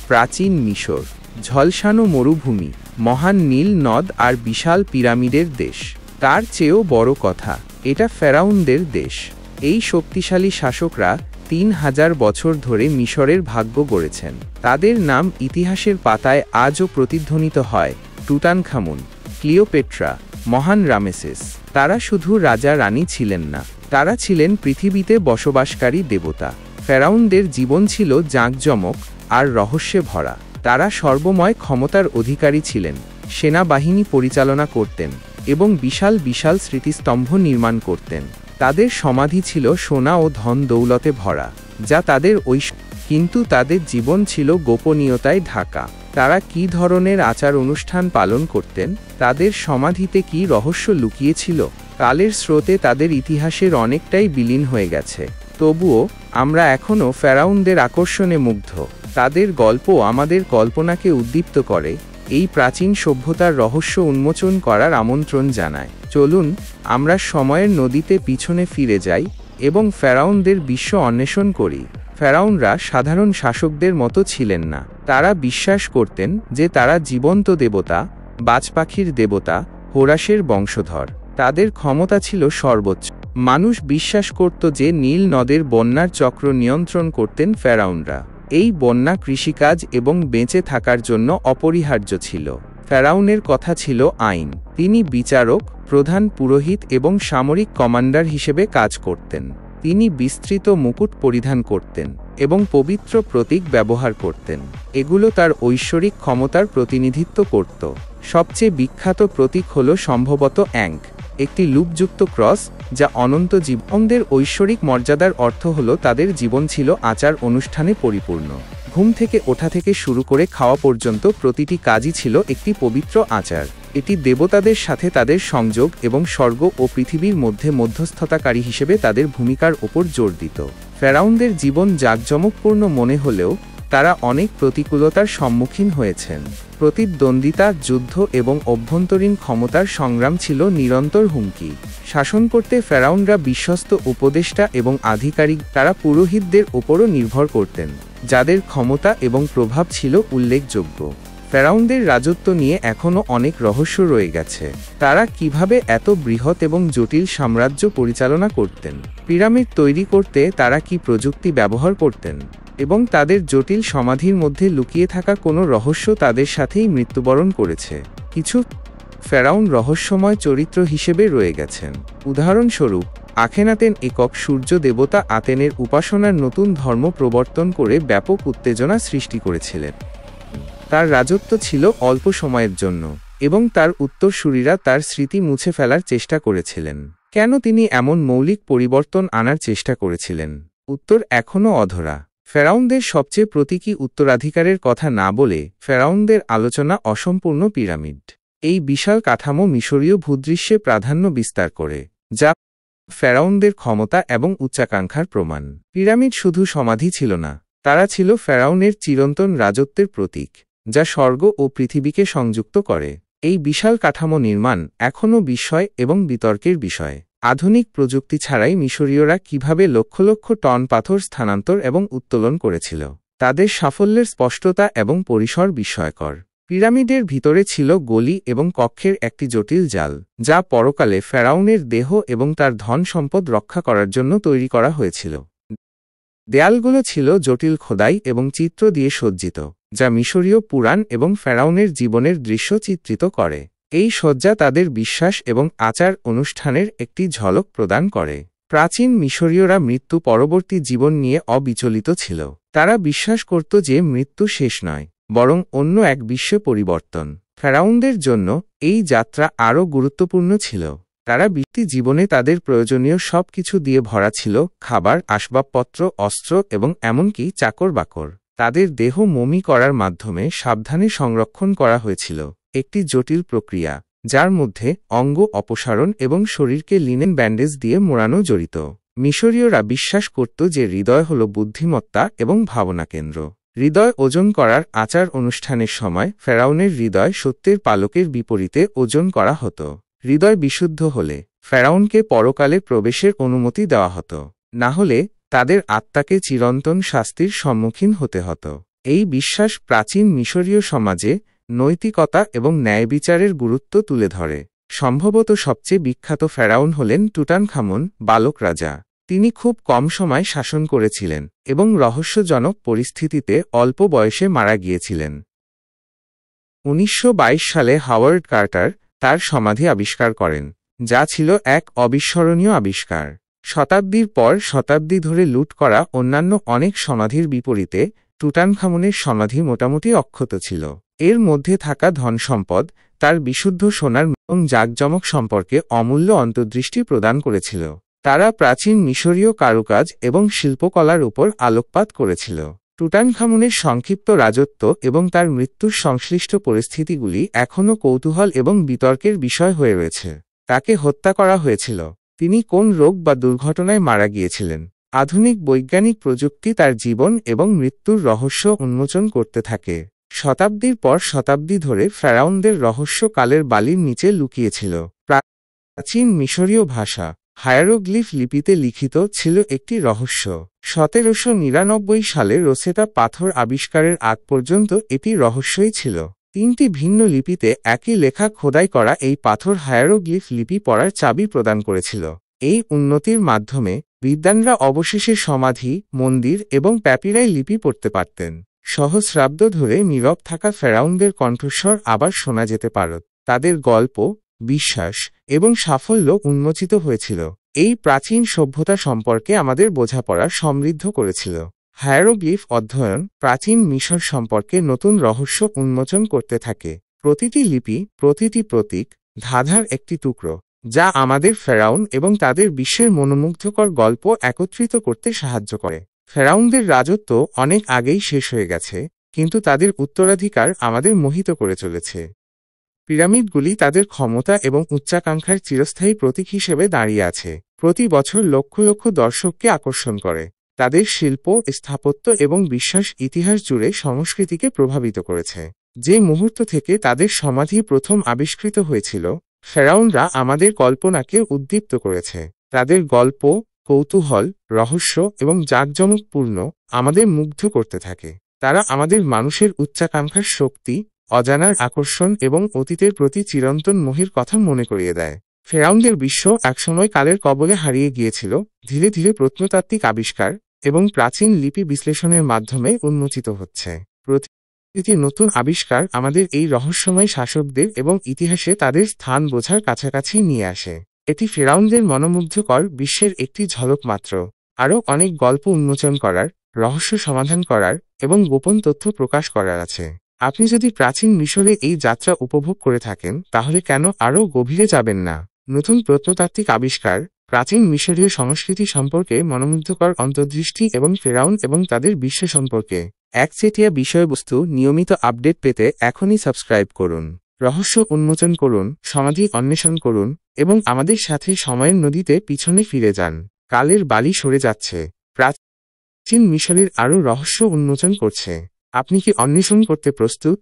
প্রাচীন মিশর, ঝলসানো মরুভূমি, মহান নীল নদ আর বিশাল পিরামিডের দেশ। তার চেয়েও বড় কথা, এটা ফেরাউনদের দেশ। এই শক্তিশালী শাসকরা ৩,০০০ বছর ধরে মিশরের ভাগ্য গড়েছেন। তাদের নাম ইতিহাসের পাতায় আজও প্রতিধ্বনিত হয়। টুটানখামুন, ক্লিওপেট্রা, মহান রামেসেস। তারা শুধু রাজা রানী ছিলেন না, তারা ছিলেন পৃথিবীতে বসবাসকারী দেবতা। ফেরাউনদের জীবন ছিল জাঁকজমক আর রহস্যে ভরা। তারা সর্বময় ক্ষমতার অধিকারী ছিলেন, সেনাবাহিনী পরিচালনা করতেন এবং বিশাল বিশাল স্মৃতিস্তম্ভ নির্মাণ করতেন। তাদের সমাধি ছিল সোনা ও ধন দৌলতে ভরা, যা তাদের কিন্তু তাদের জীবন ছিল গোপনীয়তায় ঢাকা। তারা কী ধরনের আচার অনুষ্ঠান পালন করতেন, তাদের সমাধিতে কী রহস্য লুকিয়েছিল, কালের স্রোতে তাদের ইতিহাসের অনেকটাই বিলীন হয়ে গেছে। তবুও আমরা এখনও ফেরাউনদের আকর্ষণে মুগ্ধ। তাদের গল্প আমাদের কল্পনাকে উদ্দীপ্ত করে, এই প্রাচীন সভ্যতার রহস্য উন্মোচন করার আমন্ত্রণ জানায়। চলুন আমরা সময়ের নদীতে পিছনে ফিরে যাই এবং ফেরাউনদের বিশ্ব অন্বেষণ করি। ফেরাউনরা সাধারণ শাসকদের মতো ছিলেন না। তারা বিশ্বাস করতেন যে তারা জীবন্ত দেবতা, বাজপাখির দেবতা, হোরাসের বংশধর। তাদের ক্ষমতা ছিল সর্বোচ্চ। মানুষ বিশ্বাস করত যে নীল নদের বন্যার চক্র নিয়ন্ত্রণ করতেন ফেরাউনরা। এই বন্যা কৃষিকাজ এবং বেঁচে থাকার জন্য অপরিহার্য ছিল। ফেরাউনের কথা ছিল আইন। তিনি বিচারক, প্রধান পুরোহিত এবং সামরিক কমান্ডার হিসেবে কাজ করতেন। তিনি বিস্তৃত মুকুট পরিধান করতেন এবং পবিত্র প্রতীক ব্যবহার করতেন। এগুলো তার ঐশ্বরিক ক্ষমতার প্রতিনিধিত্ব করত। সবচেয়ে বিখ্যাত প্রতীক হল সম্ভবত অ্যাঙ্ক, একটি লুপযুক্ত ক্রস, যা অনন্ত জীবনদের ঐশ্বরিক মর্যাদার অর্থ হল তাদের জীবন ছিল আচার অনুষ্ঠানে পরিপূর্ণ। ঘুম থেকে ওঠা থেকে শুরু করে খাওয়া পর্যন্ত প্রতিটি কাজই ছিল একটি পবিত্র আচার। এটি দেবতাদের সাথে তাদের সংযোগ এবং স্বর্গ ও পৃথিবীর মধ্যে মধ্যস্থতাকারী হিসেবে তাদের ভূমিকার ওপর জোর দিত। ফেরাউনদের জীবন জাঁকজমকপূর্ণ মনে হলেও তারা অনেক প্রতিকূলতার সম্মুখীন হয়েছেন। প্রতিদ্বন্দ্বিতা, যুদ্ধ এবং অভ্যন্তরীণ ক্ষমতার সংগ্রাম ছিল নিরন্তর হুমকি। শাসন করতে ফেরাউনরা বিশ্বস্ত উপদেষ্টা এবং আধিকারিক, তারা পুরোহিতদের ওপরও নির্ভর করতেন, যাদের ক্ষমতা এবং প্রভাব ছিল উল্লেখযোগ্য। ফেরাউনদের রাজত্ব নিয়ে এখনও অনেক রহস্য রয়ে গেছে। তারা কিভাবে এত বৃহৎ এবং জটিল সাম্রাজ্য পরিচালনা করতেন? পিরামিড তৈরি করতে তারা কি প্রযুক্তি ব্যবহার করতেন? এবং তাদের জটিল সমাধির মধ্যে লুকিয়ে থাকা কোনো রহস্য তাদের সাথেই মৃত্যুবরণ করেছে। কিছু ফেরাউন রহস্যময় চরিত্র হিসেবে রয়ে গেছেন। উদাহরণস্বরূপ, আখেনাতেন একক সূর্য দেবতা আতেনের উপাসনার নতুন ধর্ম প্রবর্তন করে ব্যাপক উত্তেজনা সৃষ্টি করেছিলেন। তার রাজত্ব ছিল অল্প সময়ের জন্য এবং তার উত্তরসূরিরা তার স্মৃতি মুছে ফেলার চেষ্টা করেছিলেন। কেন তিনি এমন মৌলিক পরিবর্তন আনার চেষ্টা করেছিলেন? উত্তর এখনও অধরা। ফেরাউনদের সবচেয়ে প্রতীকী উত্তরাধিকারের কথা না বলে ফেরাউনদের আলোচনা অসম্পূর্ণ পিরামিড। এই বিশাল কাঠামো মিশরীয় ভূদৃশ্যে প্রাধান্য বিস্তার করে, যা ফেরাউনদের ক্ষমতা এবং উচ্চাকাঙ্ক্ষার প্রমাণ। পিরামিড শুধু সমাধি ছিল না, তারা ছিল ফেরাউনের চিরন্তন রাজত্বের প্রতীক, যা স্বর্গ ও পৃথিবীকে সংযুক্ত করে। এই বিশাল কাঠামো নির্মাণ এখনও বিস্ময় এবং বিতর্কের বিষয়। আধুনিক প্রযুক্তি ছাড়াই মিশরীয়রা কিভাবে লক্ষ লক্ষ টন পাথর স্থানান্তর এবং উত্তোলন করেছিল, তাদের সাফল্যের স্পষ্টতা এবং পরিসর বিস্ময়কর। পিরামিডের ভিতরে ছিল গলি এবং কক্ষের একটি জটিল জাল, যা পরকালে ফেরাউনের দেহ এবং তার ধন সম্পদ রক্ষা করার জন্য তৈরি করা হয়েছিল। দেয়ালগুলো ছিল জটিল খোদাই এবং চিত্র দিয়ে সজ্জিত, যা মিশরীয় পুরাণ এবং ফেরাউনের জীবনের দৃশ্য চিত্রিত করে। এই সজ্জা তাদের বিশ্বাস এবং আচার অনুষ্ঠানের একটি ঝলক প্রদান করে। প্রাচীন মিশরীয়রা মৃত্যু পরবর্তী জীবন নিয়ে অবিচলিত ছিল। তারা বিশ্বাস করত যে মৃত্যু শেষ নয়, বরং অন্য এক বিশ্ব পরিবর্তন। ফেরাউনদের জন্য এই যাত্রা আরও গুরুত্বপূর্ণ ছিল। তারা বৃত্তি জীবনে তাদের প্রয়োজনীয় সব কিছু দিয়ে ভরা ছিল: খাবার, আসবাবপত্র, অস্ত্র এবং এমনকি চাকর বাকর। তাদের দেহ মমি করার মাধ্যমে সাবধানে সংরক্ষণ করা হয়েছিল, একটি জটিল প্রক্রিয়া যার মধ্যে অঙ্গ অপসারণ এবং শরীরকে লিনেন ব্যান্ডেজ দিয়ে মোড়ানো জড়িত। মিশরীয়রা বিশ্বাস করত যে হৃদয় হল বুদ্ধিমত্তা এবং ভাবনা কেন্দ্র। হৃদয় ওজন করার আচার অনুষ্ঠানের সময় ফেরাউনের হৃদয় সত্যের পালকের বিপরীতে ওজন করা হতো। হৃদয় বিশুদ্ধ হলে ফেরাউনকে পরকালে প্রবেশের অনুমতি দেওয়া হতো, না হলে তাদের আত্মাকে চিরন্তন শাস্তির সম্মুখীন হতে হতো। এই বিশ্বাস প্রাচীন মিশরীয় সমাজে নৈতিকতা এবং ন্যায়বিচারের গুরুত্ব তুলে ধরে। সম্ভবত সবচেয়ে বিখ্যাত ফেরাউন হলেন টুটানখামুন, বালক রাজা। তিনি খুব কম সময় শাসন করেছিলেন এবং রহস্যজনক পরিস্থিতিতে অল্প বয়সে মারা গিয়েছিলেন। 1922 সালে হাওয়ার্ড কার্টার তার সমাধি আবিষ্কার করেন, যা ছিল এক অবিস্মরণীয় আবিষ্কার। শতাব্দীর পর শতাব্দী ধরে লুট করা অন্যান্য অনেক সমাধির বিপরীতে টুটানখামুনের সমাধি মোটামুটি অক্ষত ছিল। এর মধ্যে থাকা ধনসম্পদ তার বিশুদ্ধ সোনার এবং জাঁকজমক সম্পর্কে অমূল্য অন্তর্দৃষ্টি প্রদান করেছিল। তারা প্রাচীন মিশরীয় কারুকাজ এবং শিল্পকলার উপর আলোকপাত করেছিল। টুটানখামুনের সংক্ষিপ্ত রাজত্ব এবং তার মৃত্যুর সংশ্লিষ্ট পরিস্থিতিগুলি এখনও কৌতূহল এবং বিতর্কের বিষয় হয়ে রয়েছে। তাকে হত্যা করা হয়েছিল, তিনি কোন রোগ বা দুর্ঘটনায় মারা গিয়েছিলেন। আধুনিক বৈজ্ঞানিক প্রযুক্তি তার জীবন এবং মৃত্যুর রহস্য উন্মোচন করতে থাকে। শতাব্দীর পর শতাব্দী ধরে ফেরাউনদের রহস্য কালের বালির নিচে লুকিয়েছিল। প্রাচীন মিশরীয় ভাষা হায়ারোগ্লিফ লিপিতে লিখিত ছিল একটি রহস্য। 1799 সালে রোসেটা পাথর আবিষ্কারের আগ পর্যন্ত এটি রহস্যই ছিল। 3টি ভিন্ন লিপিতে একই লেখা খোদাই করা এই পাথর হায়ারোগ্লিফ লিপি পড়ার চাবি প্রদান করেছিল। এই উন্নতির মাধ্যমে বিদ্বানরা অবশেষে সমাধি, মন্দির এবং প্যাপিরাই লিপি পড়তে পারতেন। সহস্রাব্দ ধরে নীরব থাকা ফেরাউনদের কণ্ঠস্বর আবার শোনা যেতে পারত। তাদের গল্প, বিশ্বাস এবং সাফল্য উন্মোচিত হয়েছিল। এই প্রাচীন সভ্যতা সম্পর্কে আমাদের বোঝাপড়া সমৃদ্ধ করেছিল। হায়ারোগ্লিফ অধ্যয়ন প্রাচীন মিশর সম্পর্কে নতুন রহস্য উন্মোচন করতে থাকে। প্রতিটি লিপি, প্রতিটি প্রতীক, ধাঁধার একটি টুকরো, যা আমাদের ফেরাউন এবং তাদের বিশ্বের মনোমুগ্ধকর গল্প একত্রিত করতে সাহায্য করে। ফেরাউনদের রাজত্ব অনেক আগেই শেষ হয়ে গেছে, কিন্তু তাদের উত্তরাধিকার আমাদের মোহিত করে চলেছে। পিরামিডগুলি তাদের ক্ষমতা এবং উচ্চাকাঙ্ক্ষার চিরস্থায়ী প্রতীক হিসেবে দাঁড়িয়ে আছে। প্রতি বছর লক্ষ লক্ষ দর্শককে আকর্ষণ করে। তাদের শিল্প, স্থাপত্য এবং বিশ্বাস ইতিহাস জুড়ে সংস্কৃতিকে প্রভাবিত করেছে। যে মুহূর্ত থেকে তাদের সমাধি প্রথম আবিষ্কৃত হয়েছিল, ফেরাউনরা আমাদের কল্পনাকে উদ্দীপ্ত করেছে। তাদের গল্প, কৌতূহল, রহস্য এবং জাঁকজমকপূর্ণ আমাদের মুগ্ধ করতে থাকে। তারা আমাদের মানুষের উচ্চাকাঙ্ক্ষার শক্তি, অজানার আকর্ষণ এবং অতীতের প্রতি চিরন্তন মোহের কথা মনে করিয়ে দেয়। ফেরাউনদের বিশ্ব একসময় কালের কবলে হারিয়ে গিয়েছিল, ধীরে ধীরে প্রত্নতাত্ত্বিক আবিষ্কার এবং প্রাচীন লিপি বিশ্লেষণের মাধ্যমে উন্মোচিত হচ্ছে। প্রতিটি নতুন আবিষ্কার আমাদের এই রহস্যময় শাসকদের এবং ইতিহাসে তাদের স্থান বোঝার কাছাকাছি নিয়ে আসে। এটি ফেরাউনদের মনোমুগ্ধকর বিশ্বের একটি ঝলক মাত্র। আরও অনেক গল্প উন্মোচন করার, রহস্য সমাধান করার এবং গোপন তথ্য প্রকাশ করার আছে। আপনি যদি প্রাচীন মিশরে এই যাত্রা উপভোগ করে থাকেন, তাহলে কেন আরও গভীরে যাবেন না? নতুন প্রত্নতাত্ত্বিক আবিষ্কার, প্রাচীন মিশরীয় সংস্কৃতি সম্পর্কে মনোমুগ্ধকর অন্তর্দৃষ্টি এবং ফেরাউন এবং তাদের বিশ্ব সম্পর্কে একচেটিয়া বিষয়বস্তু নিয়মিত আপডেট পেতে এখনই সাবস্ক্রাইব করুন। রহস্য উন্মোচন করুন, সমাধি অন্বেষণ করুন এবং আমাদের সাথে সময়ের নদীতে পিছনে ফিরে যান। কালের বালি সরে যাচ্ছে, প্রাচীন মিশরের আরও রহস্য উন্মোচন করছে। আপনি কি অন্বেষণ করতে প্রস্তুত?